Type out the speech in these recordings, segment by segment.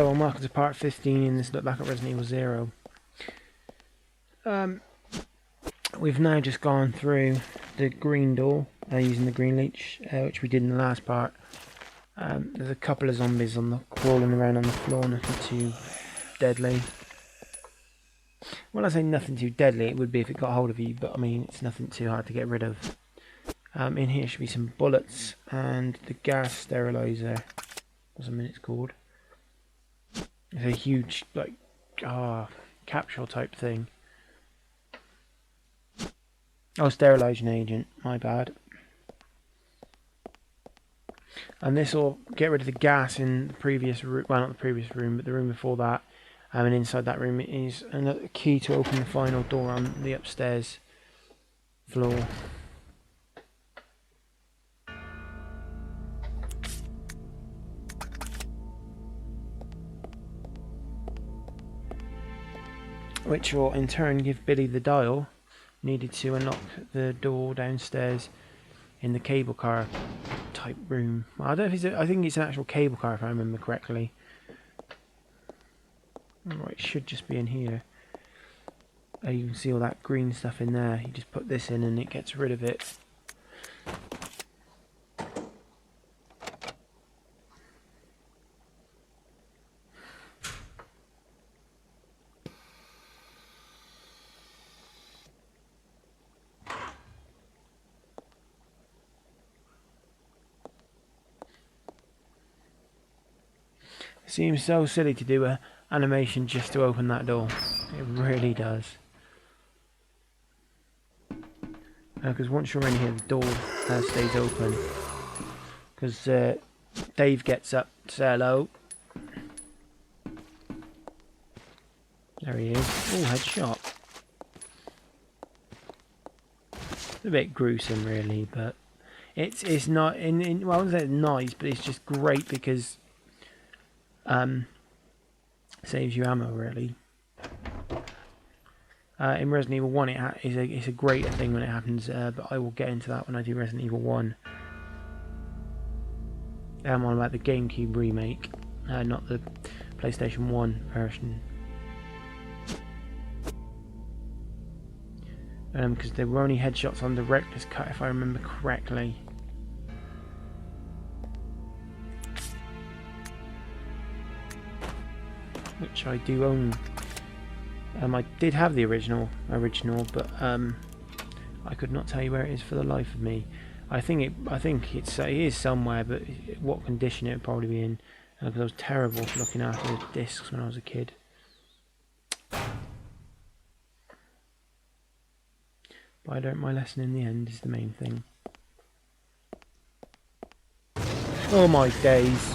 Hello and welcome to part 15 in this look back at Resident Evil 0. We've now just gone through the green door using the green leech, which we did in the last part. There's a couple of zombies crawling around on the floor, nothing too deadly. When I say nothing too deadly, it would be if it got hold of you, but I mean it's nothing too hard to get rid of. In here should be some bullets and the gas sterilizer, what's it's called. It's a huge, like, capsule type thing. Oh, sterilizing agent, my bad. And this will get rid of the gas in the previous room, well, not the previous room, but the room before that. And inside that room is another key to open the final door on the upstairs floor. Which will in turn give Billy the dial needed to unlock the door downstairs in the cable car type room. Well, I don't know if it's I think it's an actual cable car if I remember correctly. Oh, it should just be in here. You can see all that green stuff in there. You just put this in and it gets rid of it. Seems so silly to do a animation just to open that door. It really does. Because once you're in here, the door stays open. Because Dave gets up to say hello. There he is. Oh, headshot. It's a bit gruesome, really, but it's not well, I wouldn't say it's nice, but it's just great because saves you ammo, really. In Resident Evil 1 it's a greater thing when it happens, but I will get into that when I do Resident Evil 1. I'm on about the GameCube remake, not the PlayStation 1 version. Because there were only headshots on Director's Cut if I remember correctly. Which I do own. I did have the original, but I could not tell you where it is for the life of me. I think it is somewhere, but what condition it would probably be in, because I was terrible for looking after the discs when I was a kid. But I learnt my lesson in the end is the main thing. Oh my days.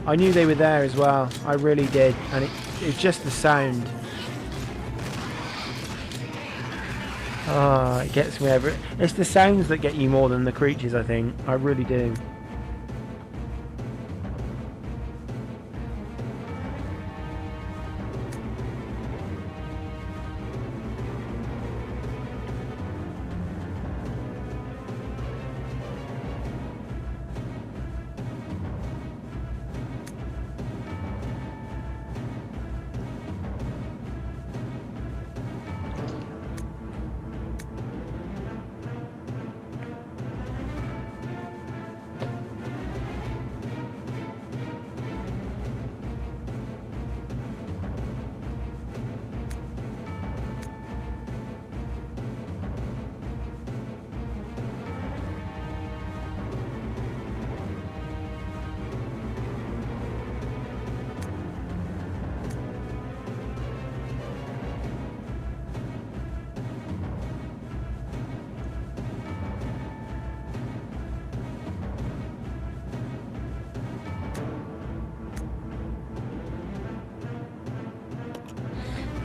I knew they were there as well. I really did. And it's just the sound. Ah, it gets me over it. It's the sounds that get you more than the creatures, I think. I really do.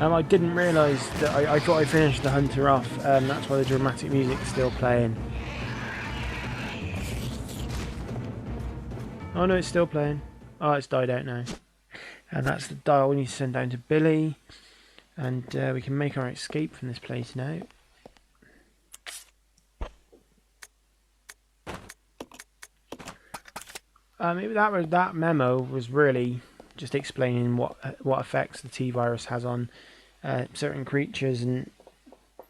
I didn't realise that I thought I finished the hunter off, that's why the dramatic music's still playing. Oh no, it's still playing. Oh, it's died out now. And that's the dial we need to send down to Billy. And we can make our escape from this place now. That memo was really just explaining what effects the T virus has on certain creatures. And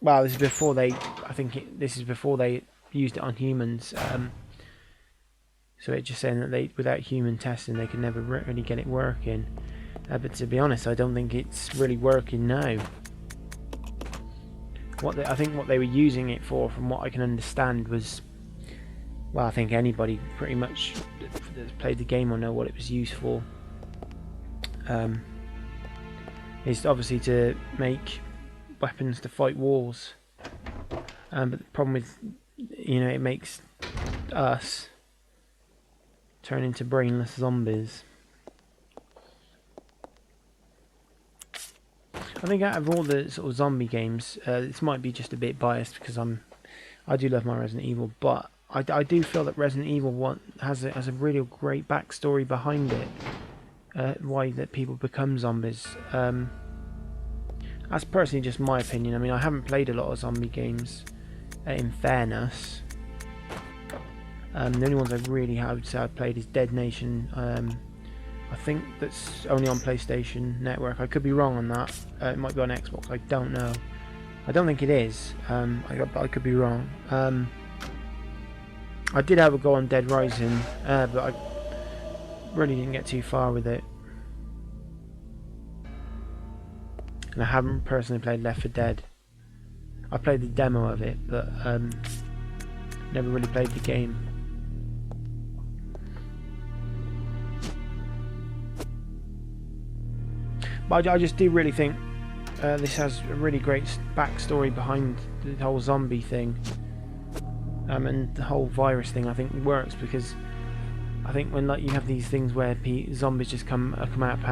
well, this is before they, this is before they used it on humans. So it's just saying that without human testing, they could never really get it working. But to be honest, I don't think it's really working now. I think what they were using it for, from what I can understand, was, well, I think anybody pretty much that's played the game will know what it was used for. Is obviously to make weapons to fight wars. But the problem with, it makes us turn into brainless zombies. I think out of all the sort of zombie games, this might be just a bit biased because I do love my Resident Evil, but I do feel that Resident Evil 1 has a really great backstory behind it, why that people become zombies. That's personally just my opinion. I mean, I haven't played a lot of zombie games, in fairness. The only ones I really have played is Dead Nation. I think that's only on PlayStation Network. I could be wrong on that. It might be on Xbox. I don't know. I don't think it is. I could be wrong. I did have a go on Dead Rising, but I really didn't get too far with it. And I haven't personally played Left 4 Dead. I played the demo of it, but never really played the game. But I just do really think this has a really great backstory behind the whole zombie thing, and the whole virus thing. I think works because I think when you have these things where zombies just come out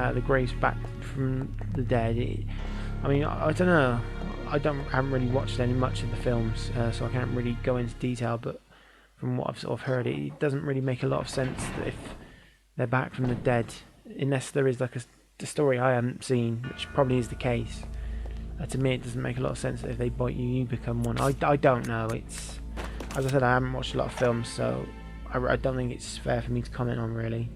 of the graves back from the dead. I mean, I don't know. I haven't really watched much of the films, so I can't really go into detail. But from what I've sort of heard, it doesn't really make a lot of sense that if they're back from the dead, unless there is like a story I haven't seen, which probably is the case. To me, it doesn't make a lot of sense that if they bite you, you become one. I don't know. It's, as I said, I haven't watched a lot of films, so I don't think it's fair for me to comment on, really.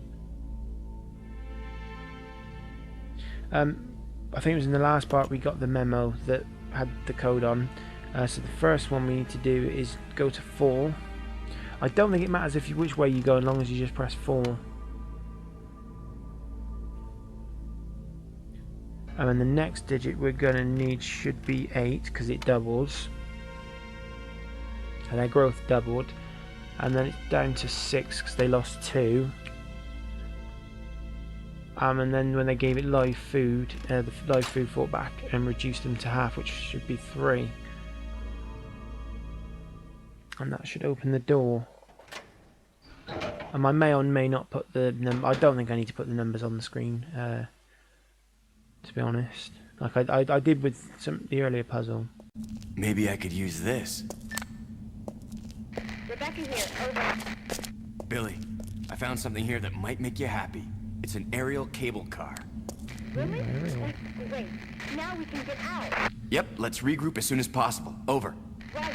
I think it was in the last part we got the memo that had the code on. So the first one we need to do is go to 4. I don't think it matters which way you go, as long as you just press 4. And then the next digit we're going to need should be 8, because it doubles. And their growth doubled. And then it's down to 6 because they lost 2. And then when they gave it live food, the live food fought back and reduced them to half, which should be 3. And that should open the door. And I may or may not put the number. I don't think I need to put the numbers on the screen, to be honest. Like I did with the earlier puzzle. Maybe I could use this. Rebecca here, over. Billy, I found something here that might make you happy. It's an aerial cable car. Really? Wait, now we can get out. Yep, let's regroup as soon as possible. Over. Roger.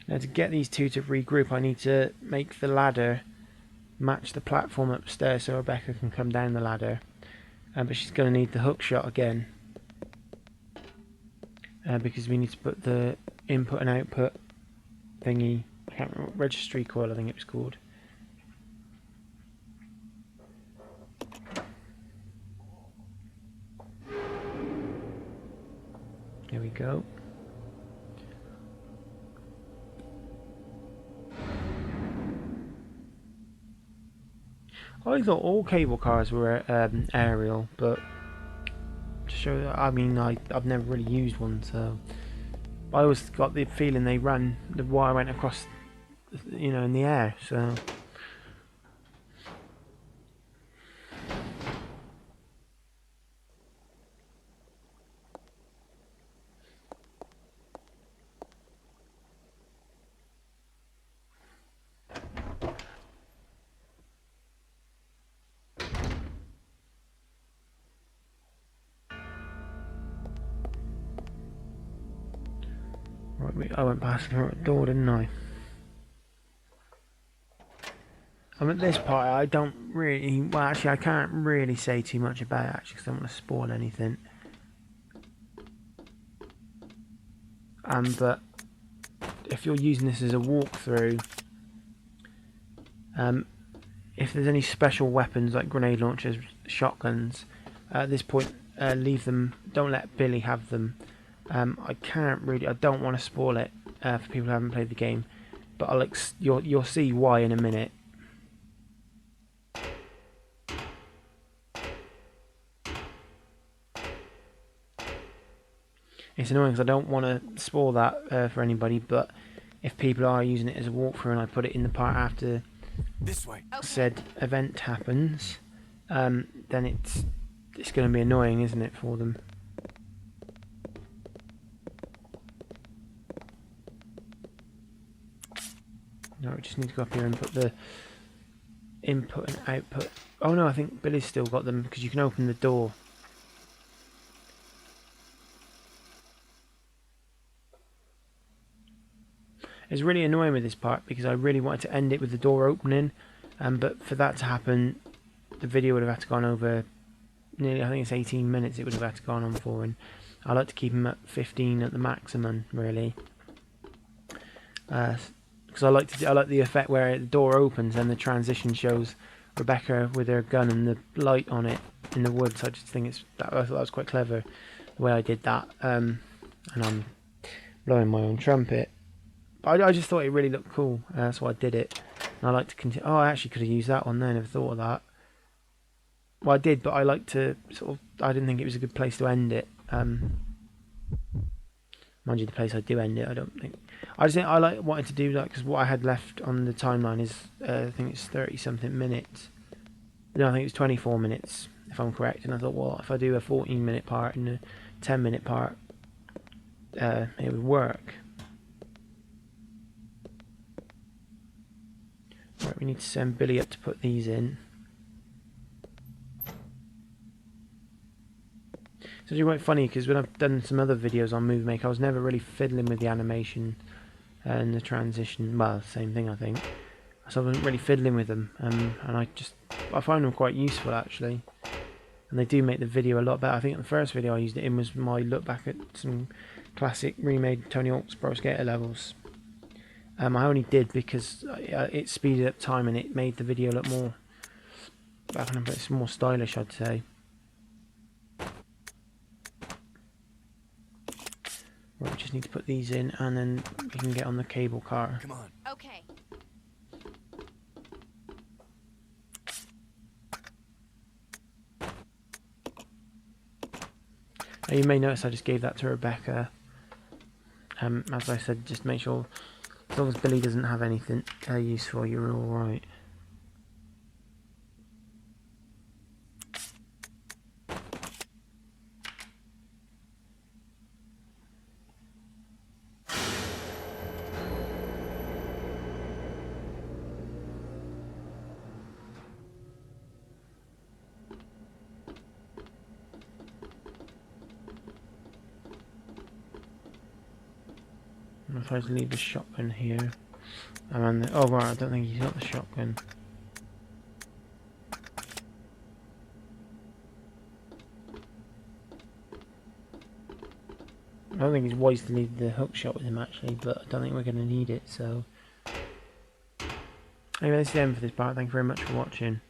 Now to get these two to regroup, I need to make the ladder match the platform upstairs so Rebecca can come down the ladder. But she's going to need the hook shot again. Because we need to put the input and output thingy, I can't remember, registry coil I think it was called. Here we go. I thought all cable cars were aerial, but to show that, I mean, I've never really used one, so I always got the feeling the wire went across, in the air, so. Right, I went past the door, didn't I? At this part, I don't really. Well, actually, I can't really say too much about it actually, because I don't want to spoil anything. But if you're using this as a walkthrough, if there's any special weapons like grenade launchers, shotguns, at this point, leave them. Don't let Billy have them. I can't really. I don't want to spoil it for people who haven't played the game, but you'll see why in a minute. It's annoying because I don't want to spoil that for anybody, but if people are using it as a walkthrough and I put it in the part after This way. said event happens, then it's going to be annoying, isn't it, for them? No, we just need to go up here and put the input and output. Oh no, I think Billy's still got them because you can open the door. It's really annoying with this part because I really wanted to end it with the door opening, but for that to happen, the video would have had to gone over nearly, I think it's 18 minutes it would have had to gone on for, and I like to keep them at 15 at the maximum, really, because I like the effect where the door opens and the transition shows Rebecca with her gun and the light on it in the woods. I just think I thought that was quite clever the way I did that, and I'm blowing my own trumpet. I just thought it really looked cool, so I did it. And I like to continue. Oh, I actually could have used that one there. Never thought of that. Well, I did, but I like to sort of. I didn't think it was a good place to end it. Mind you, the place I do end it, I don't think. I just think I wanted to do that because what I had left on the timeline is I think it's 30-something minutes. No, I think it's 24 minutes if I'm correct. And I thought, well, if I do a 14-minute part and a 10-minute part, it would work. Right, we need to send Billy up to put these in. It's actually quite funny because when I've done some other videos on Movie Maker, I was never really fiddling with the animation and the transition. Well, same thing, I think. So I wasn't really fiddling with them, and I find them quite useful actually. And they do make the video a lot better. I think the first video I used it in was my look back at some classic remade Tony Hawk's Pro Skater levels. I only did because it speeded up time and it made the video look more, it's more stylish, I'd say. Right, we just need to put these in and then we can get on the cable car. Come on. Okay. Now, you may notice I just gave that to Rebecca. As I said, just make sure, as long as Billy doesn't have anything useful, you're alright. If I just leave the shotgun here, oh right, I don't think he's got the shotgun. I don't think it's wise to leave the hook shot with him actually, but I don't think we're going to need it, so. Anyway, that's the end for this part. Thank you very much for watching.